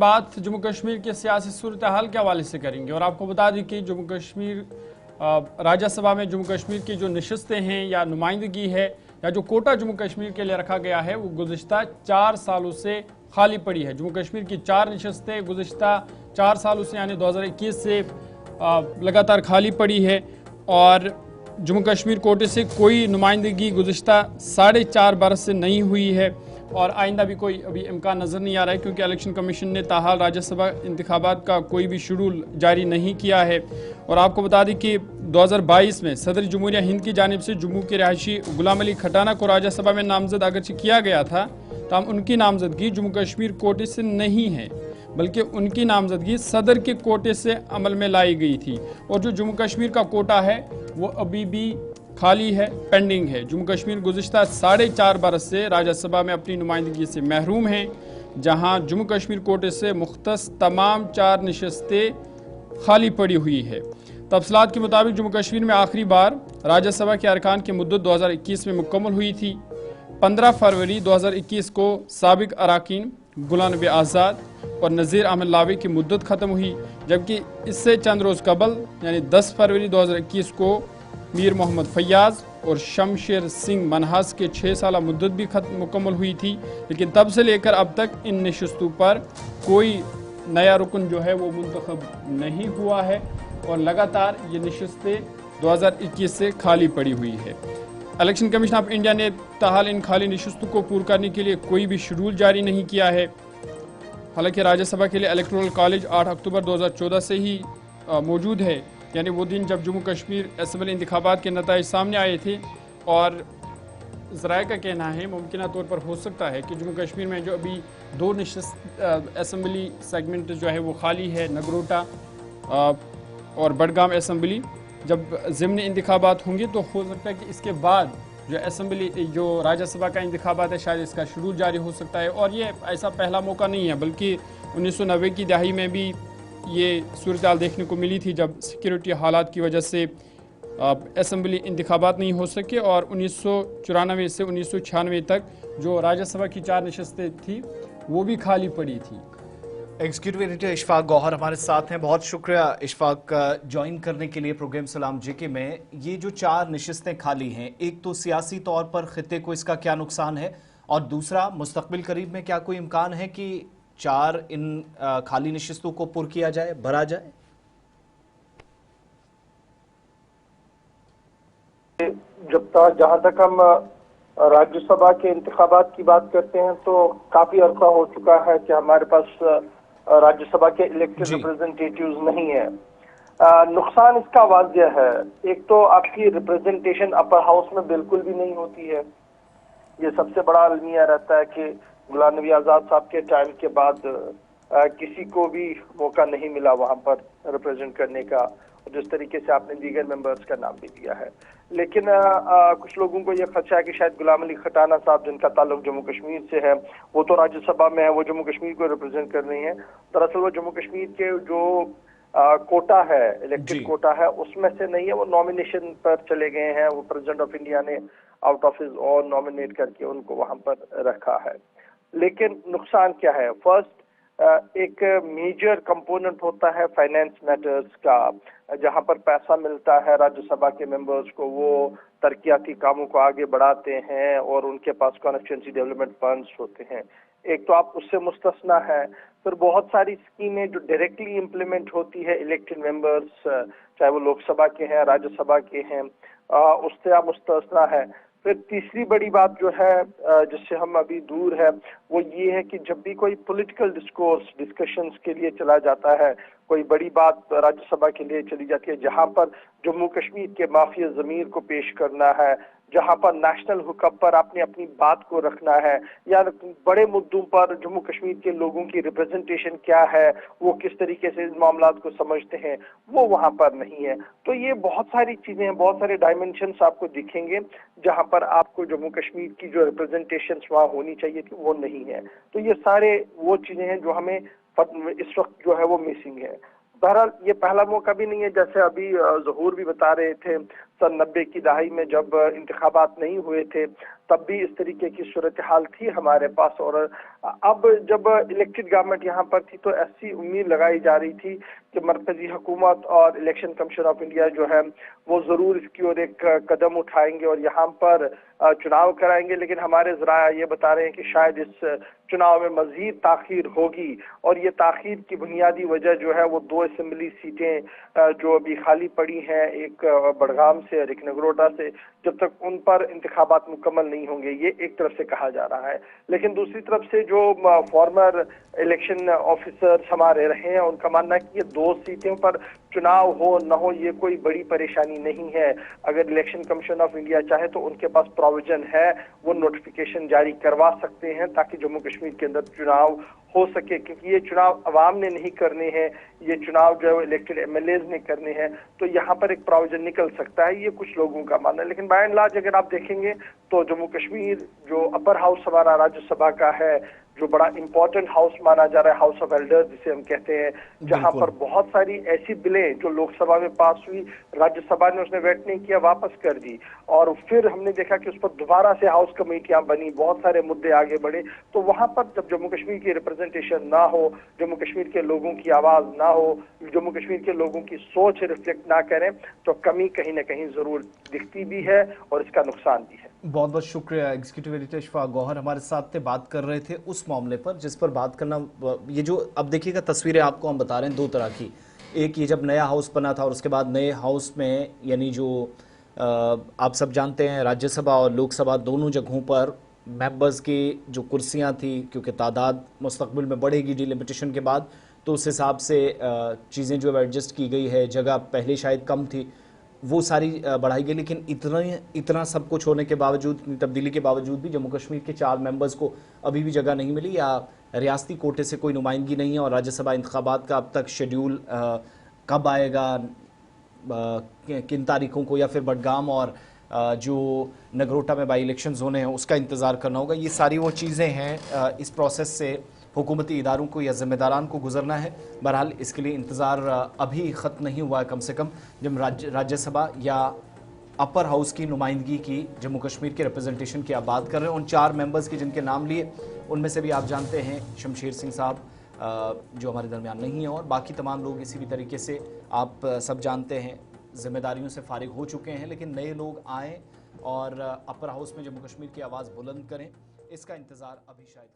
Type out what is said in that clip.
बात जम्मू कश्मीर के सियासी सूरत हाल के हवाले से करेंगे और आपको बता दें कि जम्मू कश्मीर राज्यसभा में जम्मू कश्मीर की जो नशस्तें हैं या नुमाइंदगी है या जो कोटा जम्मू कश्मीर के लिए रखा गया है वो गुज़िश्ता 4 सालों से खाली पड़ी है। जम्मू कश्मीर की 4 नशस्तें गुज़िश्ता 4 सालों से यानी 2021 से लगातार खाली पड़ी है और जम्मू कश्मीर कोटे से कोई नुमाइंदगी गुज़िश्ता 4.5 बरस से नहीं हुई है और आइंदा भी कोई अभी इम्कान नज़र नहीं आ रहा है क्योंकि इलेक्शन कमीशन ने ताहाल राज्यसभा इंतखाबात का कोई भी शेड्यूल जारी नहीं किया है। और आपको बता दें कि 2022 में सदर जमहूरिया हिंद की जानिब से जम्मू के रहायशी गुलाम अली खटाना को राज्यसभा में नामजद अगरचे किया गया था, तब उनकी नामजदगी जम्मू कश्मीर कोटे से नहीं है बल्कि उनकी नामजदगी सदर के कोटे से अमल में लाई गई थी और जो जम्मू कश्मीर का कोटा है वो अभी भी खाली है, पेंडिंग है। जम्मू कश्मीर गुज़िश्ता 4.5 बरस से राज्यसभा में अपनी नुमाइंदगी से महरूम हैं, जहां जम्मू कश्मीर कोटे से मुख्तस तमाम 4 नशस्तें खाली पड़ी हुई है। तफसीलात के मुताबिक जम्मू कश्मीर में आखिरी बार राज्यसभा के अरकान की मुद्दत 2021 में मुकम्मल हुई थी। 15 फरवरी 2021 को साबिक अरकान गुलाम नबी आज़ाद और नज़ीर अहमद लावी की मुद्दत ख़त्म हुई, जबकि इससे चंद रोज़ कबल यानी 10 फरवरी 2021 को मीर मोहम्मद फैयाज और शमशेर सिंह मनहास के 6 साल मुद्दत भी मुकम्मल हुई थी। लेकिन तब से लेकर अब तक इन नशस्तों पर कोई नया रुकन जो है वो मुंतखब नहीं हुआ है और लगातार ये नशस्तें 2021 से खाली पड़ी हुई है। इलेक्शन कमीशन ऑफ इंडिया ने ताहाल इन खाली नशस्तों को पूरा करने के लिए कोई भी शेड्यूल जारी नहीं किया है। हालांकि राज्यसभा के लिए इलेक्टोरल कॉलेज 8 अक्टूबर 2014 से ही मौजूद है, यानी वो दिन जब जम्मू कश्मीर असम्बली इंतखाबात के नताइज सामने आए थे और ज़राए का कहना है मुमकिन तौर पर हो सकता है कि जम्मू कश्मीर में जो अभी 2 नशस्त असम्बली सेगमेंट जो है वो खाली है, नगरोटा और बडगाम असम्बली, जब ज़िमनी इंतखाबात होंगे तो हो सकता है कि इसके बाद जो असम्बली जो राज्यसभा का इंतखाबात है शायद इसका शेड्यूल जारी हो सकता है। और ये ऐसा पहला मौका नहीं है बल्कि 1990 की दहाई में भी ये सूरत हाल देखने को मिली थी जब सिक्योरिटी हालात की वजह से असम्बली इंतखाबात नहीं हो सके और 1994 से 1996 तक जो राज्यसभा की 4 नशस्तें थी वो भी खाली पड़ी थी। एग्जीक्यूटिव एडिटर इशफाक गौहर हमारे साथ हैं। बहुत शुक्रिया इशफाक ज्वाइन करने के लिए प्रोग्राम सलाम जेके में। ये जो 4 नशस्तें खाली हैं, एक तो सियासी तौर पर खित्ते को इसका क्या नुकसान है और दूसरा मुस्तकबिल करीब में क्या कोई इम्कान है कि 4 इन खाली नशस्तों को पुर किया जाए, भरा जाए? जहां तक हम राज्यसभा के इंतखाबात की बात करते हैं तो काफी अरसा हो चुका है कि हमारे पास राज्यसभा के इलेक्टेड रिप्रेजेंटेटिव्स नहीं है। नुकसान इसका वाज़ेह है। एक तो आपकी रिप्रेजेंटेशन अपर हाउस में बिल्कुल भी नहीं होती है। ये सबसे बड़ा अलमिया रहता है कि गुलाम नबी आज़ाद साहब के टाइम के बाद किसी को भी मौका नहीं मिला वहां पर रिप्रेजेंट करने का, जिस तरीके से आपने दीगर मेंबर्स का नाम भी दिया है। लेकिन कुछ लोगों को यह खदशा है कि शायद गुलाम अली खटाना साहब जिनका ताल्लुक जम्मू कश्मीर से है वो तो राज्यसभा में है, वो जम्मू कश्मीर को रिप्रेजेंट कर रही हैं। दरअसल वो जम्मू कश्मीर के जो कोटा है, इलेक्टेड कोटा है, उसमें से नहीं है, वो नॉमिनेशन पर चले गए हैं। वो प्रेसिडेंट ऑफ इंडिया ने आउट ऑफ हिज और नॉमिनेट करके उनको वहां पर रखा है। लेकिन नुकसान क्या है? फर्स्ट, एक मेजर कंपोनेंट होता है फाइनेंस मैटर्स का, जहां पर पैसा मिलता है राज्यसभा के मेंबर्स को, वो तरक्याती कामों को आगे बढ़ाते हैं और उनके पास कॉन्स्टिट्यूएंसी डेवलपमेंट फंड्स होते हैं। एक तो आप उससे मुस्तस्ना है। फिर बहुत सारी स्कीमें जो डायरेक्टली इम्प्लीमेंट होती है इलेक्टेड मेंबर्स, चाहे वो लोकसभा के हैं, राज्यसभा के हैं, उससे आप मुस्तस्ना है। फिर तीसरी बड़ी बात जो है जिससे हम अभी दूर है वो ये है कि जब भी कोई पॉलिटिकल डिस्कशंस के लिए चला जाता है, कोई बड़ी बात राज्यसभा के लिए चली जाती है जहां पर जम्मू कश्मीर के माफिया ज़मीर को पेश करना है, जहां पर नेशनल हुकम पर आपने अपनी बात को रखना है, या बड़े मुद्दों पर जम्मू कश्मीर के लोगों की रिप्रेजेंटेशन क्या है, वो किस तरीके से इस मामलात को समझते हैं, वो वहां पर नहीं है। तो ये बहुत सारी चीजें हैं, बहुत सारे डायमेंशंस आपको दिखेंगे जहां पर आपको जम्मू कश्मीर की जो रिप्रेजेंटेशन वहां होनी चाहिए थी वो नहीं है। तो ये सारे वो चीजें हैं जो हमें इस वक्त जो है वो मिसिंग है। बहरहाल ये पहला मौका भी नहीं है, जैसे अभी ज़हूर भी बता रहे थे, सन 90 की दहाई में जब इंतखाबात नहीं हुए थे तब भी इस तरीके की सूरत हाल थी हमारे पास। और अब जब इलेक्टेड गवर्नमेंट यहाँ पर थी तो ऐसी उम्मीद लगाई जा रही थी कि मरकजी हुकूमत और इलेक्शन कमीशन ऑफ इंडिया जो है वो जरूर इसकी ओर एक कदम उठाएंगे और यहाँ पर चुनाव कराएंगे। लेकिन हमारे ज़राया ये बता रहे हैं कि शायद इस चुनाव में मजीद ताखीर होगी और ये ताखीर की बुनियादी वजह जो है वो 2 असेंबली सीटें जो अभी खाली पड़ी हैं, एक बड़गाम से और एक नगरोटा से, जब तक उन पर इंतखाबात मुकम्मल नहीं होंगे, ये एक तरफ से कहा जा रहा है। लेकिन दूसरी तरफ से जो फॉर्मर इलेक्शन ऑफिसर्स हमारे रहे हैं उनका मानना है कि ये 2 सीटों पर चुनाव हो न हो ये कोई बड़ी परेशानी नहीं है। अगर इलेक्शन कमीशन ऑफ इंडिया चाहे तो उनके पास प्रोविजन है, वो नोटिफिकेशन जारी करवा सकते हैं ताकि जम्मू कश्मीर के अंदर चुनाव हो सके, क्योंकि ये चुनाव अवाम ने नहीं करने हैं, ये चुनाव जो है इलेक्टेड एमएलएज ने करने हैं। तो यहाँ पर एक प्रोविजन निकल सकता है, ये कुछ लोगों का मानना है। लेकिन बाय एंड लार्ज अगर आप देखेंगे तो जम्मू कश्मीर जो अपर हाउस हमारा राज्यसभा का है, जो बड़ा इंपॉर्टेंट हाउस माना जा रहा है, हाउस ऑफ एल्डर्स जिसे हम कहते हैं, जहां पर बहुत सारी ऐसी बिलें जो लोकसभा में पास हुई, राज्यसभा ने उसने वेट नहीं किया, वापस कर दी। और फिर हमने देखा कि उस पर दोबारा से हाउस कमेटियां बनी, बहुत सारे मुद्दे आगे बढ़े। तो वहां पर जब जम्मू कश्मीर की रिप्रेजेंटेशन ना हो, जम्मू कश्मीर के लोगों की आवाज ना हो, जम्मू कश्मीर के लोगों की सोच रिफ्लेक्ट ना करें, तो कमी कहीं ना कहीं जरूर दिखती भी है और इसका नुकसान भी है। बहुत बहुत शुक्रिया। एग्जीक्यूटिव एडिटर इशफाक गौहर हमारे साथ थे, बात कर रहे थे उस मामले पर जिस पर बात करना, ये जो अब देखिएगा तस्वीरें आपको हम बता रहे हैं 2 तरह की। एक ये जब नया हाउस बना था और उसके बाद नए हाउस में यानी जो आप सब जानते हैं राज्यसभा और लोकसभा दोनों जगहों पर मेंबर्स की जो कुर्सियां थी, क्योंकि तादाद मुस्तकबिल में बढ़ेगी डिलिमिटेशन के बाद, तो उस हिसाब से चीज़ें जो एडजस्ट की गई है, जगह पहले शायद कम थी वो सारी बढ़ाई गई। लेकिन इतना सब कुछ होने के बावजूद, तब्दीली के बावजूद भी जम्मू कश्मीर के 4 मेंबर्स को अभी भी जगह नहीं मिली या रियासती कोटे से कोई नुमाइंदगी नहीं है। और राज्यसभा इंतखाबात का अब तक शेड्यूल कब आएगा, किन तारीखों को, या फिर बडगाम और जो नगरोटा में बाई इलेक्शंस होने हैं उसका इंतज़ार करना होगा। ये सारी वो चीज़ें हैं, इस प्रोसेस से हुकूमती इदारों को या ज़िम्मेदारान को गुजरना है। बहरहाल इसके लिए इंतज़ार अभी ख़त्म नहीं हुआ है। कम से कम जब राज्यसभा या अपर हाउस की नुमाइंदगी की, जम्मू कश्मीर के रिप्रेजेंटेशन की आप बात कर रहे हैं, उन 4 मेंबर्स की जिनके नाम लिए, उनमें से भी आप जानते हैं शमशेर सिंह साहब जो हमारे दरमियान नहीं है, और बाकी तमाम लोग इसी भी तरीके से आप सब जानते हैं जिम्मेदारियों से फारिग हो चुके हैं। लेकिन नए लोग आएँ और अपर हाउस में जम्मू कश्मीर की आवाज़ बुलंद करें, इसका इंतज़ार अभी शायद